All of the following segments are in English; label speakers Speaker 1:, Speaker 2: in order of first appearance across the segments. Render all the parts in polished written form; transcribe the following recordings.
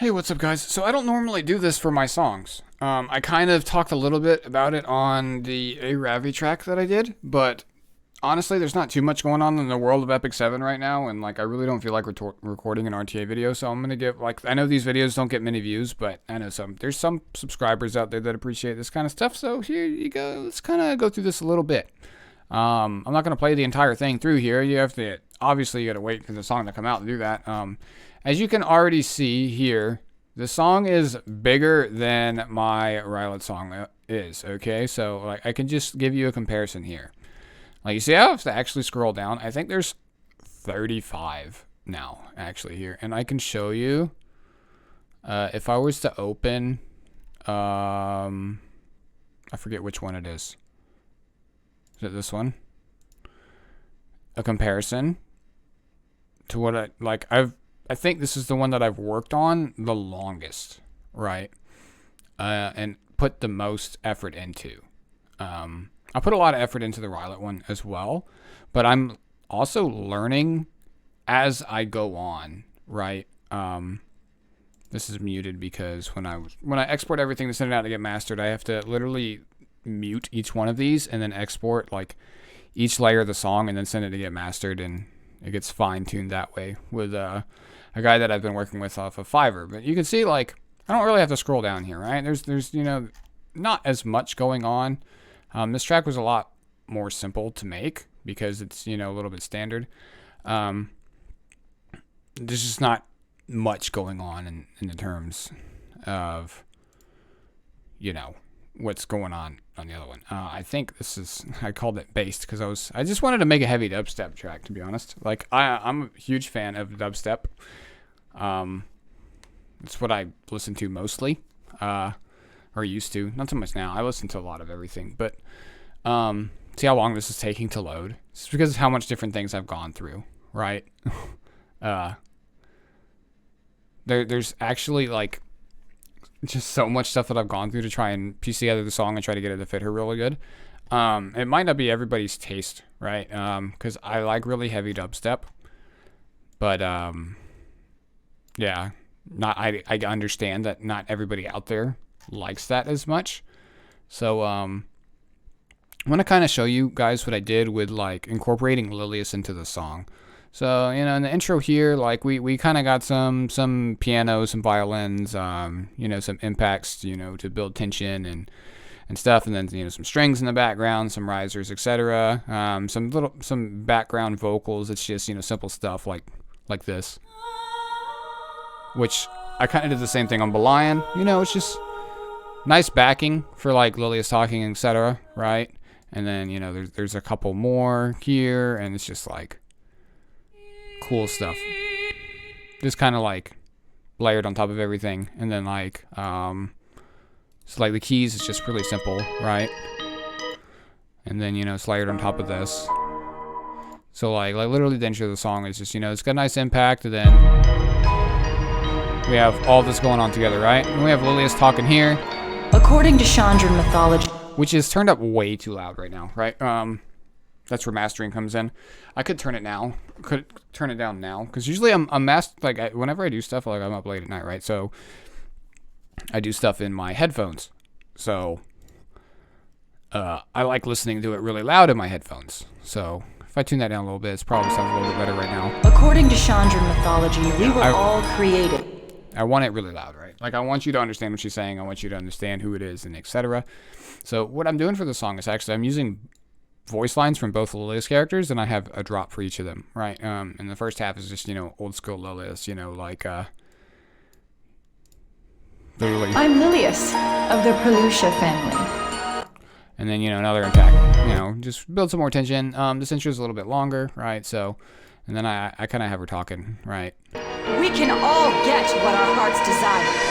Speaker 1: Hey, what's up, guys? So I don't normally do this for my songs. I kind of talked a little bit about it on the A Ravi track that I did, but honestly, there's not too much going on in the world of Epic 7 right now, and like I really don't feel like recording an RTA video, so I'm gonna get like I know these videos don't get many views, but I know there's some subscribers out there that appreciate this kind of stuff. So here you go. Let's kind of go through this a little bit. I'm not gonna play the entire thing through here. You have to obviously you gotta wait for the song to come out to do that. As you can already see here, the song is bigger than my Rylet song is, okay? So like I can just give you a comparison here. Like you see, I have to actually scroll down. I think there's 35 now actually here. And I can show you if I was to open, I forget which one it is. Is it this one? A comparison to what I think this is the one that I've worked on the longest, right? And put the most effort into. I put a lot of effort into the Rylet one as well, but I'm also learning as I go on, right? This is muted because when I export everything to send it out to get mastered, I have to literally mute each one of these and then export like each layer of the song and then send it to get mastered, and it gets fine-tuned that way with a guy that I've been working with off of Fiverr. But you can see, like, I don't really have to scroll down here, right? There's you know, not as much going on. This track was a lot more simple to make because it's, you know, a little bit standard. There's just not much going on in the terms of, you know, what's going on the other one. I think I called it based because I just wanted to make a heavy dubstep track, to be honest. Like I'm a huge fan of dubstep. It's what I listen to mostly, or used to. Not so much now. I listen to a lot of everything, but see how long this is taking to load. It's because of how much different things I've gone through, right? There's actually like just so much stuff that I've gone through to try and piece together the song and try to get it to fit her really good. It might not be everybody's taste, right? Because I like really heavy dubstep, but yeah, I understand that not everybody out there likes that as much. So I want to kind of show you guys what I did with like incorporating Lilius into the song. So, you know, in the intro here, like we kind of got some piano, some violins, you know, some impacts, you know, to build tension and stuff, and then, you know, some strings in the background, some risers, etc. Some background vocals. It's just, you know, simple stuff like this, which I kind of did the same thing on Belian. You know, it's just nice backing for like Lilius talking, etc. Right? And then, you know, there's a couple more here, and it's just like cool stuff, just kind of like layered on top of everything. And then like so like the keys is just really simple, right? And then, you know, it's layered on top of this. So like literally the intro of the song is just, you know, it's got a nice impact, and then we have all this going on together, right? And we have Lilius talking here,
Speaker 2: according to Chandran mythology,
Speaker 1: which is turned up way too loud right now, right? That's where mastering comes in. I could turn it down now, because usually I'm whenever I do stuff, like I'm up late at night, right? So I do stuff in my headphones. So I like listening to it really loud in my headphones. So if I tune that down a little bit, it probably sounds a little bit better right now.
Speaker 2: According to Chandran mythology, we were all created.
Speaker 1: I want it really loud, right? Like I want you to understand what she's saying. I want you to understand who it is, and etc. So what I'm doing for the song is actually I'm using voice lines from both Lilius characters, and I have a drop for each of them, right? And the first half is just, you know, old school Lilius, you know, like literally.
Speaker 2: I'm Lilius of the Prelucia family.
Speaker 1: And then, you know, another attack, you know, just build some more tension. This intro is a little bit longer, right? So, and then I kind of have her talking, right?
Speaker 2: We can all get what our hearts desire.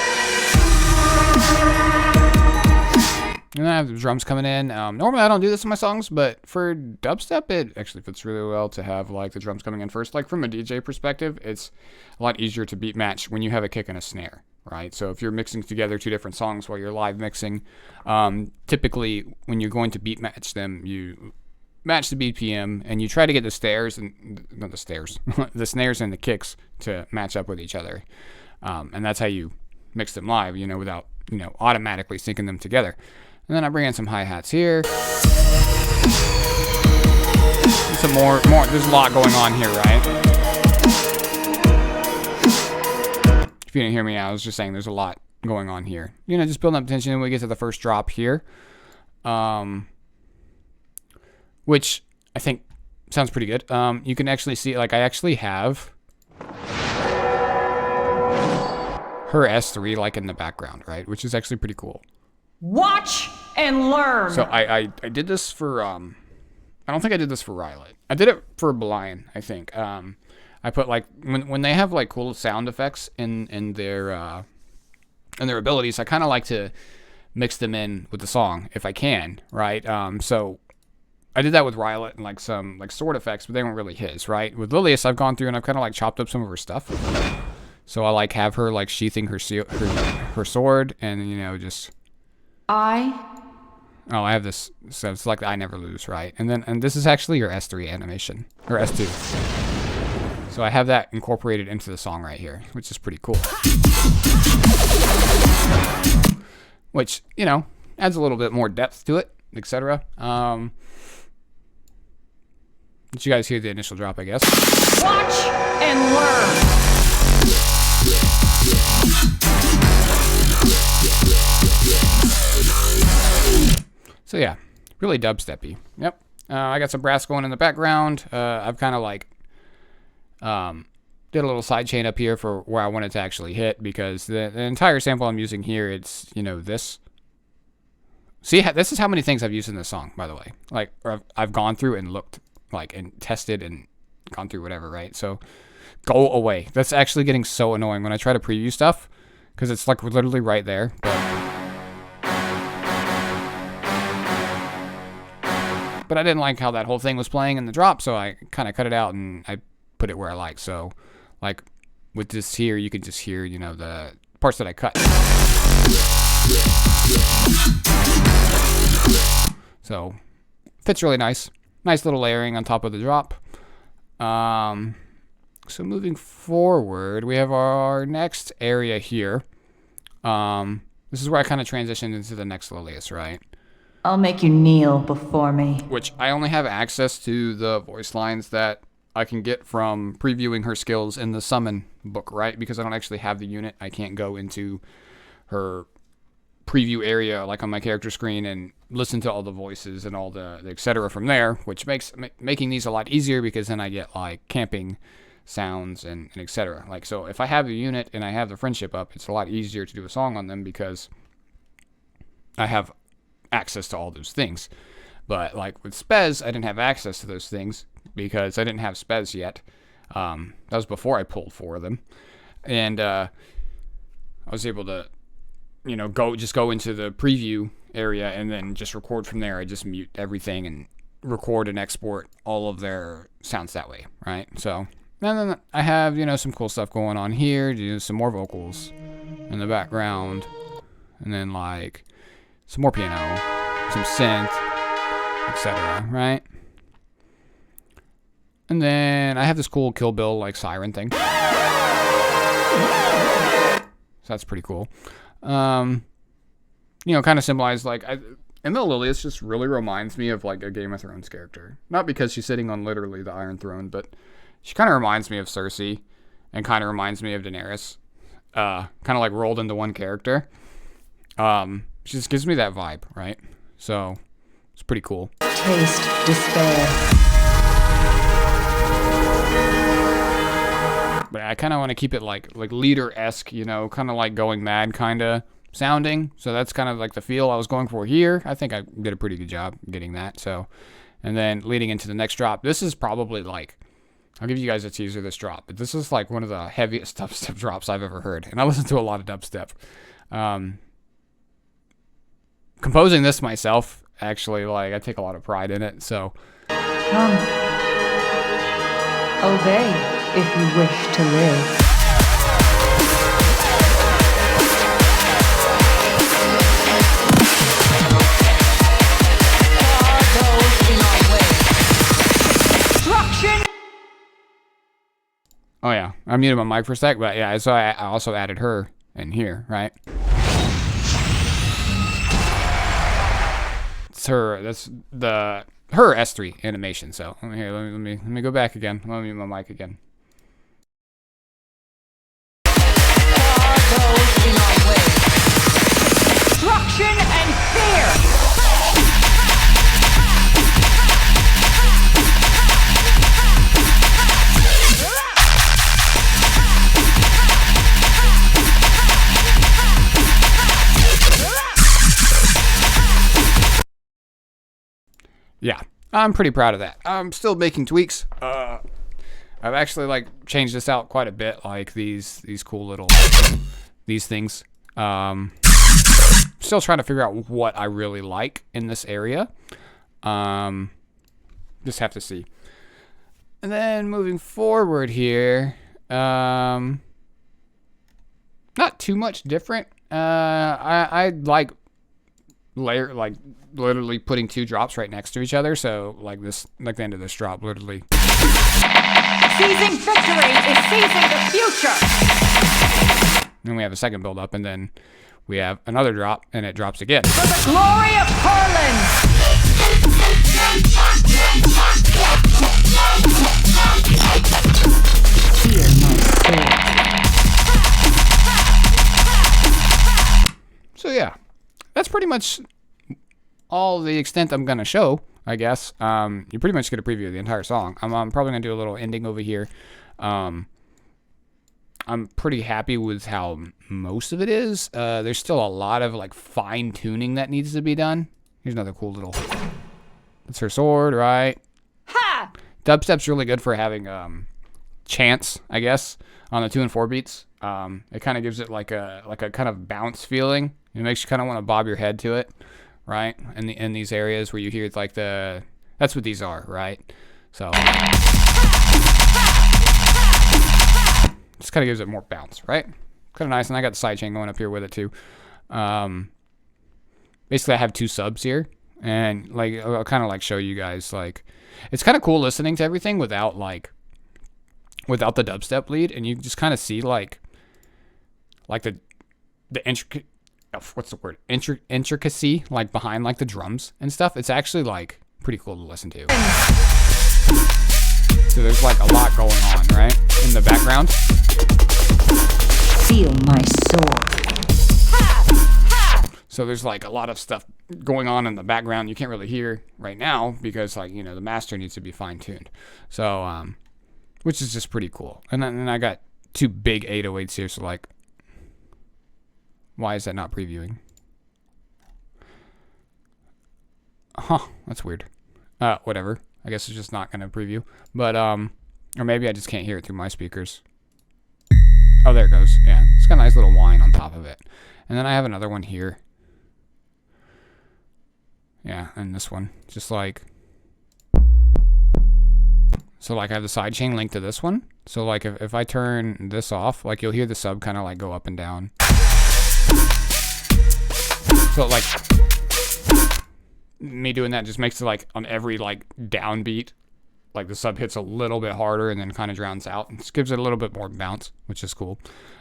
Speaker 1: And then I have the drums coming in. Normally I don't do this in my songs, but for dubstep, it actually fits really well to have like the drums coming in first. Like from a DJ perspective, it's a lot easier to beat match when you have a kick and a snare, right? So if you're mixing together two different songs while you're live mixing, typically when you're going to beat match them, you match the BPM and you try to get the snares and not the snares and the kicks to match up with each other. And that's how you mix them live, without, automatically syncing them together. And then I bring in some hi-hats here. Some more, there's a lot going on here, right? If you didn't hear me, I was just saying there's a lot going on here. Just building up tension when we get to the first drop here. Which I think sounds pretty good. You can actually see, like, I actually have her S3 like in the background, right? Which is actually pretty cool.
Speaker 3: Watch and learn.
Speaker 1: So I did this for I don't think I did this for Rylet. I did it for Blind, I think. I put like when they have like cool sound effects in their abilities, I kind of like to mix them in with the song if I can, right? So I did that with Rylet and like some like sword effects, but they weren't really his, right? With Lilius, I've gone through and I've kind of like chopped up some of her stuff. So I like have her like sheathing her sword and just. I have this, so it's like I never lose, right? And this is actually your S3 animation, or S2. So I have that incorporated into the song right here, which is pretty cool. Which, adds a little bit more depth to it, etc. Did you guys hear the initial drop, I guess?
Speaker 3: Watch and learn.
Speaker 1: So yeah, really dubsteppy. Yep. I got some brass going in the background. I've kind of like did a little side chain up here for where I wanted to actually hit, because the entire sample I'm using here, it's this. See, this is how many things I've used in this song, by the way. Like, or I've gone through and looked, like, and tested and gone through whatever, right? So go away. That's actually getting so annoying when I try to preview stuff, because it's like literally right there. But I didn't like how that whole thing was playing in the drop, so I kind of cut it out and I put it where I like. So, like, with this here, you can just hear, the parts that I cut. So, fits really nice. Nice little layering on top of the drop. So moving forward, we have our next area here. This is where I kind of transitioned into the next Lilius, right?
Speaker 2: I'll make you kneel before me.
Speaker 1: Which I only have access to the voice lines that I can get from previewing her skills in the summon book, right? Because I don't actually have the unit. I can't go into her preview area like on my character screen and listen to all the voices and all the etc. from there, which makes making these a lot easier, because then I get like camping sounds and etc. Like, so if I have the unit and I have the friendship up, it's a lot easier to do a song on them because I have access to all those things. But like with Spez, I didn't have access to those things because I didn't have Spez yet. That was before I pulled 4 of them, and I was able to go into the preview area and then just record from there. I just mute everything and record and export all of their sounds that way, right? So, and then I have some cool stuff going on here, some more vocals in the background, and then like some more piano, some synth, etc., right? And then I have this cool Kill Bill like siren thing. So that's pretty cool. Kind of symbolized like Emma Lilius just really reminds me of like a Game of Thrones character. Not because she's sitting on literally the Iron Throne, but she kind of reminds me of Cersei and kind of reminds me of Daenerys. Kind of like rolled into one character. She just gives me that vibe, right? So it's pretty cool.
Speaker 2: Taste despair.
Speaker 1: But I kind of want to keep it like leader-esque, kind of like going mad kind of sounding. So that's kind of like the feel I was going for here. I think I did a pretty good job getting that. So, and then leading into the next drop, this is probably like, I'll give you guys a teaser of this drop, but this is like one of the heaviest dubstep drops I've ever heard. And I listen to a lot of dubstep. Composing this myself, actually, like, I take a lot of pride in it, so.
Speaker 2: Come. Obey if you wish to live.
Speaker 1: Oh yeah, I muted my mic for a sec, but yeah, so I also added her and here, right? It's her. That's her S3 animation. So here, let me go back again. Let me mute my mic again.
Speaker 3: Those in our way. Destruction and fear.
Speaker 1: Yeah, I'm pretty proud of that. I'm still making tweaks. I've actually like changed this out quite a bit, like these cool little these things. Still trying to figure out what I really like in this area. Just have to see. And then moving forward here, not too much different. I like literally putting 2 drops right next to each other, so like this, like the end of this drop, literally.
Speaker 3: Seizing victory is seizing the future.
Speaker 1: Then we have a second build up, and then we have another drop, and it drops again.
Speaker 3: For the glory of Harlan.
Speaker 2: Fear my soul.
Speaker 1: So yeah, that's pretty much all the extent I'm gonna show, I guess. You pretty much get a preview of the entire song. I'm probably gonna do a little ending over here. I'm pretty happy with how most of it is. There's still a lot of like fine tuning that needs to be done. Here's another cool little. That's her sword, right?
Speaker 3: Ha!
Speaker 1: Dubstep's really good for having chants, I guess, on the 2 and 4 beats. It kind of gives it like a kind of bounce feeling. It makes you kind of want to bob your head to it, right? In these areas where you hear like that's what these are, right? So just kind of gives it more bounce, right? Kind of nice. And I got the sidechain going up here with it too. Basically, I have 2 subs here, and like I'll kind of like show you guys, like it's kind of cool listening to everything without the dubstep lead, and you just kind of see like the intricate, what's the word, intricacy like behind like the drums and stuff. It's actually like pretty cool to listen to. So there's like a lot going on, right, in the background.
Speaker 2: Feel my soul.
Speaker 1: So there's like a lot of stuff going on in the background you can't really hear right now because like, you know, the master needs to be fine tuned. So which is just pretty cool. And then I got 2 big 808s here, so like, why is that not previewing? Huh, that's weird. Whatever. I guess it's just not gonna preview. But or maybe I just can't hear it through my speakers. Oh, there it goes. Yeah, it's got a nice little whine on top of it. And then I have another one here. Yeah, and this one, just like. So like I have the sidechain linked to this one. So like if I turn this off, like you'll hear the sub kind of like go up and down. So like me doing that just makes it like on every like downbeat, like the sub hits a little bit harder and then kind of drowns out. It just gives it a little bit more bounce, which is cool.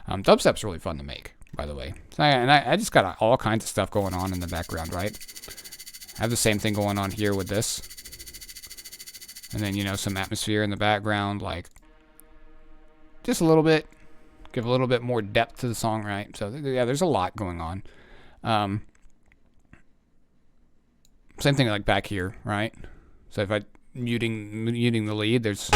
Speaker 1: Dubstep's really fun to make, by the way. So I just got all kinds of stuff going on in the background, right? I have the same thing going on here with this. And then, you know, some atmosphere in the background, like just a little bit, give a little bit more depth to the song, right? So yeah, there's a lot going on. Same thing like back here, right? So if I muting the lead, there's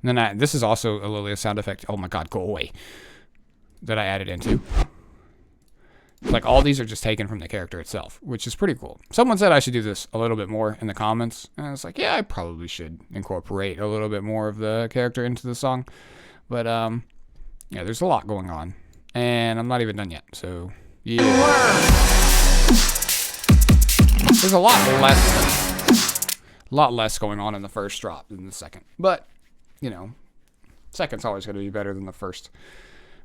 Speaker 1: and then this is also a Lilius sound effect. Oh my god, go away. That I added into. Like all these are just taken from the character itself, which is pretty cool. Someone said I should do this a little bit more in the comments, and I was like, yeah, I probably should incorporate a little bit more of the character into the song. But yeah, there's a lot going on, and I'm not even done yet. So yeah, there's a lot less going on in the first drop than the second. But you know, second's always going to be better than the first.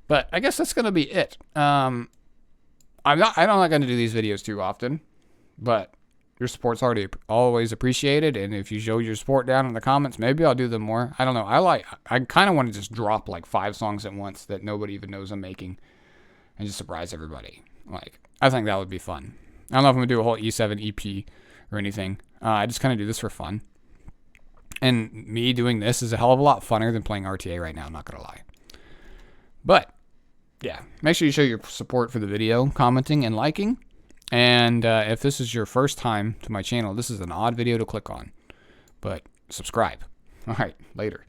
Speaker 1: But I guess that's going to be it. I'm not going to do these videos too often, but your support's already always appreciated, and if you show your support down in the comments, maybe I'll do them more. I don't know. I kind of want to just drop like 5 songs at once that nobody even knows I'm making, and just surprise everybody. Like, I think that would be fun. I don't know if I'm gonna do a whole E7 EP or anything. I just kind of do this for fun. And me doing this is a hell of a lot funner than playing RTA right now, I'm not gonna lie. But yeah, make sure you show your support for the video, commenting and liking. And if this is your first time to my channel, this is an odd video to click on. But subscribe. All right, later.